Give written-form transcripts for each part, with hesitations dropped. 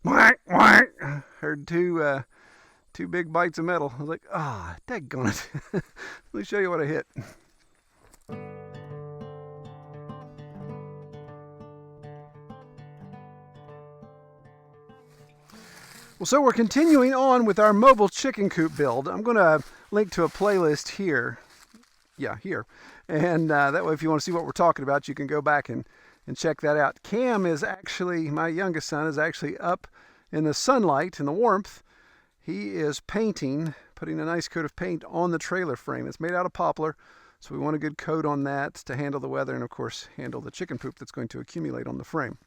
Whack, whack. Heard two big bites of metal. I was like, ah, oh, daggone it. Let me show you what I hit. Well, so we're continuing on with our mobile chicken coop build. I'm going to link to a playlist here. Yeah, here. And that way, if you want to see what we're talking about, you can go back and check that out. Cam is actually, my youngest son, is actually up in the sunlight, in the warmth. He is painting, putting a nice coat of paint on the trailer frame. It's made out of poplar, so we want a good coat on that to handle the weather and, of course, handle the chicken poop that's going to accumulate on the frame.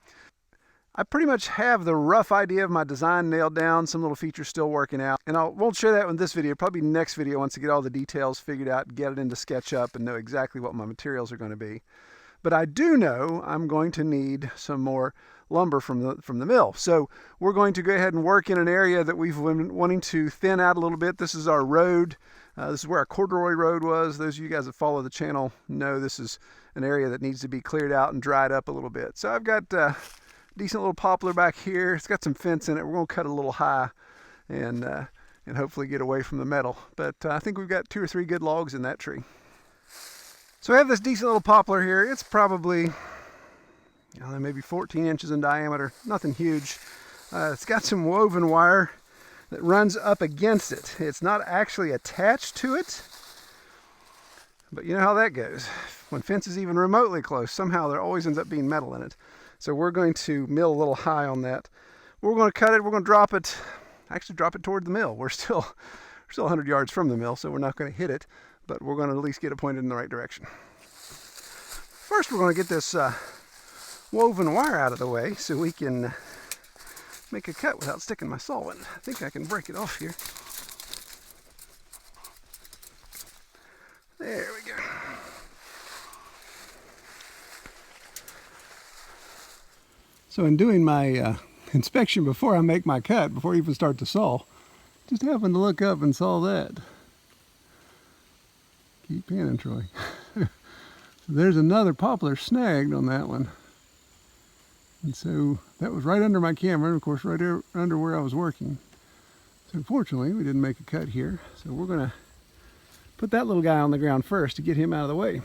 I pretty much have the rough idea of my design nailed down, some little features still working out. And I won't share that in this video, probably next video once I get all the details figured out, get it into SketchUp and know exactly what my materials are going to be. But I do know I'm going to need some more lumber from the mill. So we're going to go ahead and work in an area that we've been wanting to thin out a little bit. This is our road. This is where our corduroy road was. Those of you guys that follow the channel know this is an area that needs to be cleared out and dried up a little bit. So I've got decent little poplar back here. It's got some fence in it. We're going to cut it a little high and hopefully get away from the metal. But I think we've got 2 or 3 good logs in that tree. So I have this decent little poplar here. It's probably maybe 14 inches in diameter. Nothing huge. It's got some woven wire that runs up against it. It's not actually attached to it. But you know how that goes. When fence is even remotely close, somehow there always ends up being metal in it. So we're going to mill a little high on that. We're going to cut it. We're going to drop it. Actually, drop it toward the mill. We're still 100 yards from the mill, so we're not going to hit it. But we're going to at least get it pointed in the right direction. First, we're going to get this woven wire out of the way so we can make a cut without sticking my saw in it. I think I can break it off here. There we go. So in doing my inspection before I make my cut, before I even start to saw, just happened to look up and saw that. Keep panning, Troy. There's another poplar snagged on that one. And so that was right under my camera, and of course right under where I was working. So unfortunately we didn't make a cut here. So we're going to put that little guy on the ground first to get him out of the way.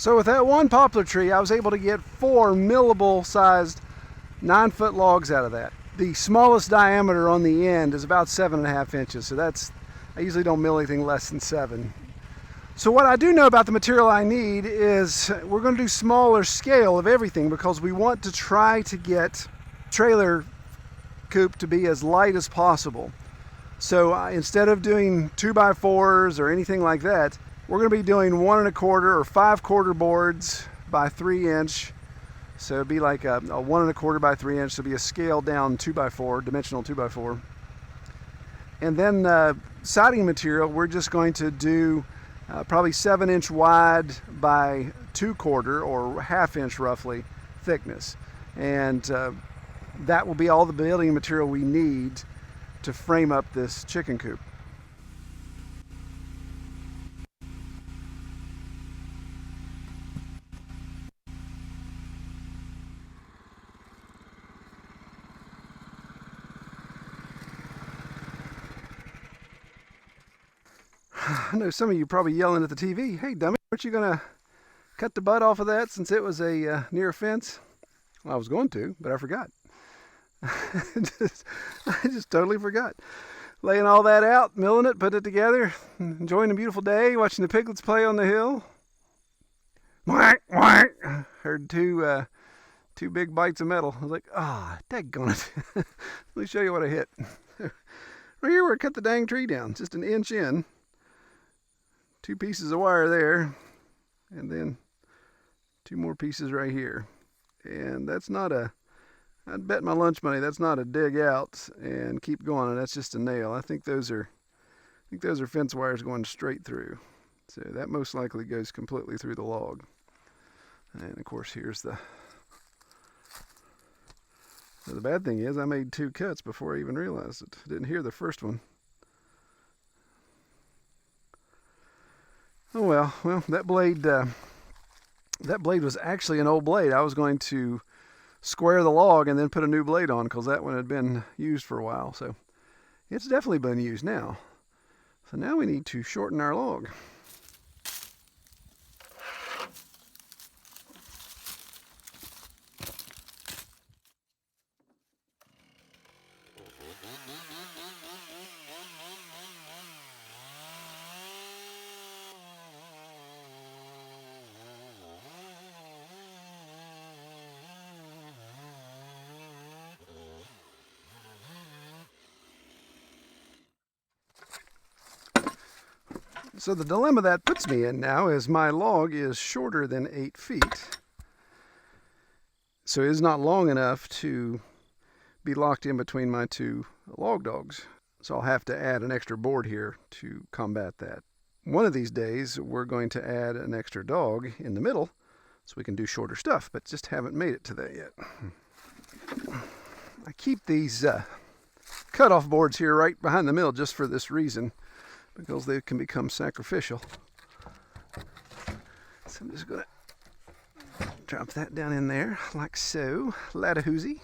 So with that one poplar tree, I was able to get 4 millable sized 9-foot logs out of that. The smallest diameter on the end is about 7.5 inches, so I usually don't mill anything less than 7. So what I do know about the material I need is we're going to do smaller scale of everything because we want to try to get trailer coop to be as light as possible. So instead of doing 2x4s or anything like that, we're going to be doing 1 1/4 or 5/4 boards by 3 inch. So it'd be like a 1 1/4 by 3 inch. So it'd be a scaled down 2x4, dimensional 2x4. And then siding material, we're just going to do probably 7-inch wide by 2/4 or 1/2 inch roughly thickness. And that will be all the building material we need to frame up this chicken coop. I know some of you probably yelling at the TV, "Hey dummy, aren't you gonna cut the butt off of that since it was a near fence?" Well, I was going to, but I forgot. I just totally forgot. Laying all that out, milling it, putting it together, enjoying a beautiful day, watching the piglets play on the hill. Whack, whack. Heard two big bites of metal. I was like, daggone it. Let me show you what I hit. Right here where I cut the dang tree down, just an inch in. 2 pieces of wire there, and then 2 more pieces right here. And that's not I'd bet my lunch money that's not a dig out and keep going, and that's just a nail. I think those are fence wires going straight through. So that most likely goes completely through the log. And of course here's the bad thing is I made 2 cuts before I even realized it. I didn't hear the first one. Oh well, that blade was actually an old blade. I was going to square the log and then put a new blade on because that one had been used for a while. So it's definitely been used now. So now we need to shorten our log. So the dilemma that puts me in now is my log is shorter than 8 feet. So it is not long enough to be locked in between my 2 log dogs. So I'll have to add an extra board here to combat that. One of these days we're going to add an extra dog in the middle so we can do shorter stuff, but just haven't made it to that yet. I keep these cutoff boards here right behind the mill just for this reason, because they can become sacrificial. So I'm just going to drop that down in there like so. Latahoosie.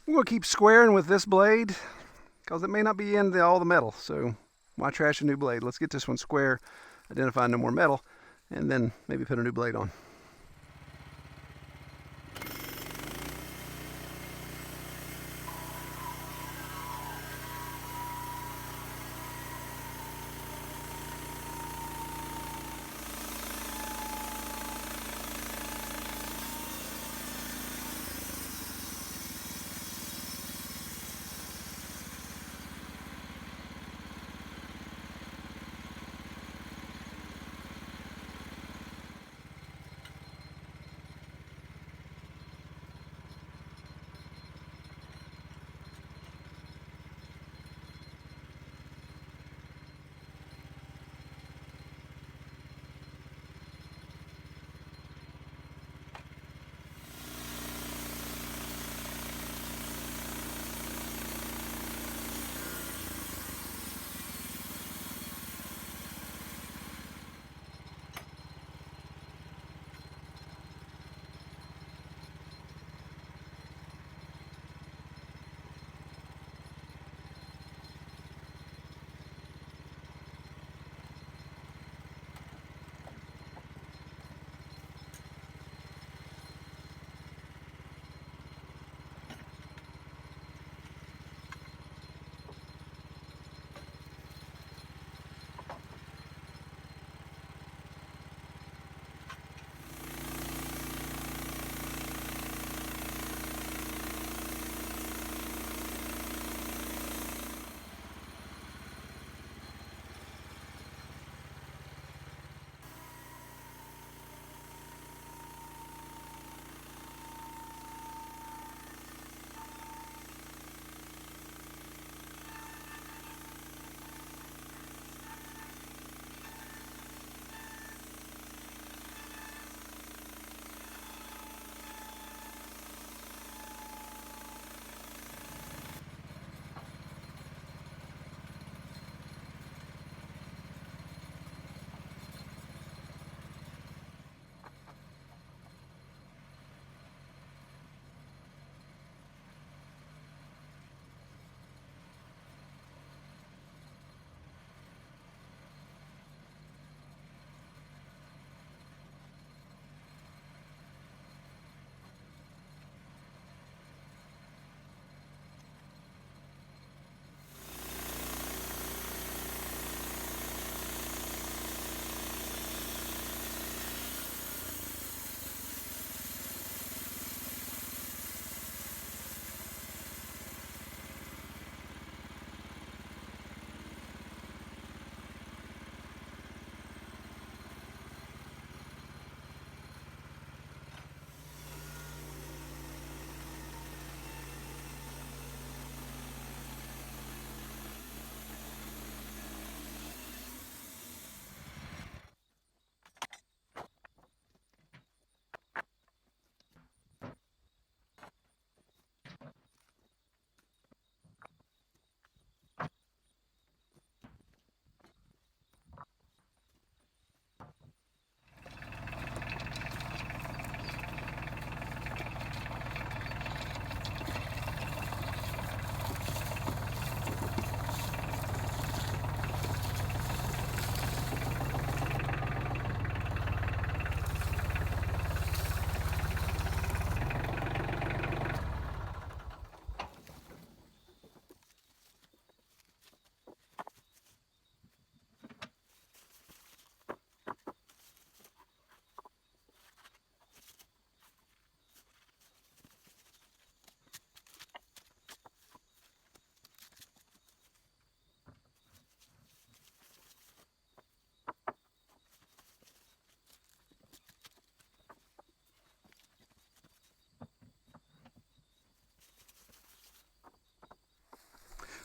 I'm going to keep squaring with this blade because it may not be in all the metal. So why trash a new blade? Let's get this one square, identify no more metal, and then maybe put a new blade on.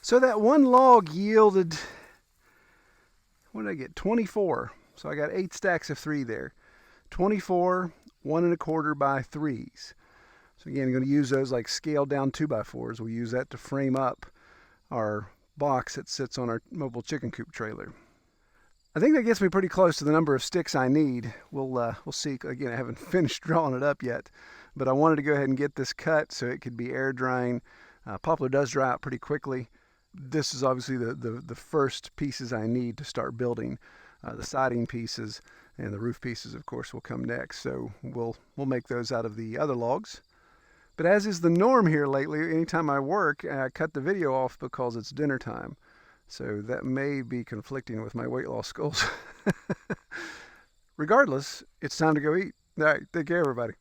So that one log yielded, what did I get? 24. So I got 8 stacks of 3 there. 24, 1 1/4 by 3s. So again, I'm going to use those like scaled down 2x4s. We'll use that to frame up our box that sits on our mobile chicken coop trailer. I think that gets me pretty close to the number of sticks I need. We'll see. Again, I haven't finished drawing it up yet, but I wanted to go ahead and get this cut so it could be air drying. Poplar does dry out pretty quickly. This is obviously the first pieces I need to start building. The siding pieces and the roof pieces, of course, will come next. So we'll make those out of the other logs. But as is the norm here lately, anytime I work, I cut the video off because it's dinner time. So that may be conflicting with my weight loss goals. Regardless, it's time to go eat. All right, take care, everybody.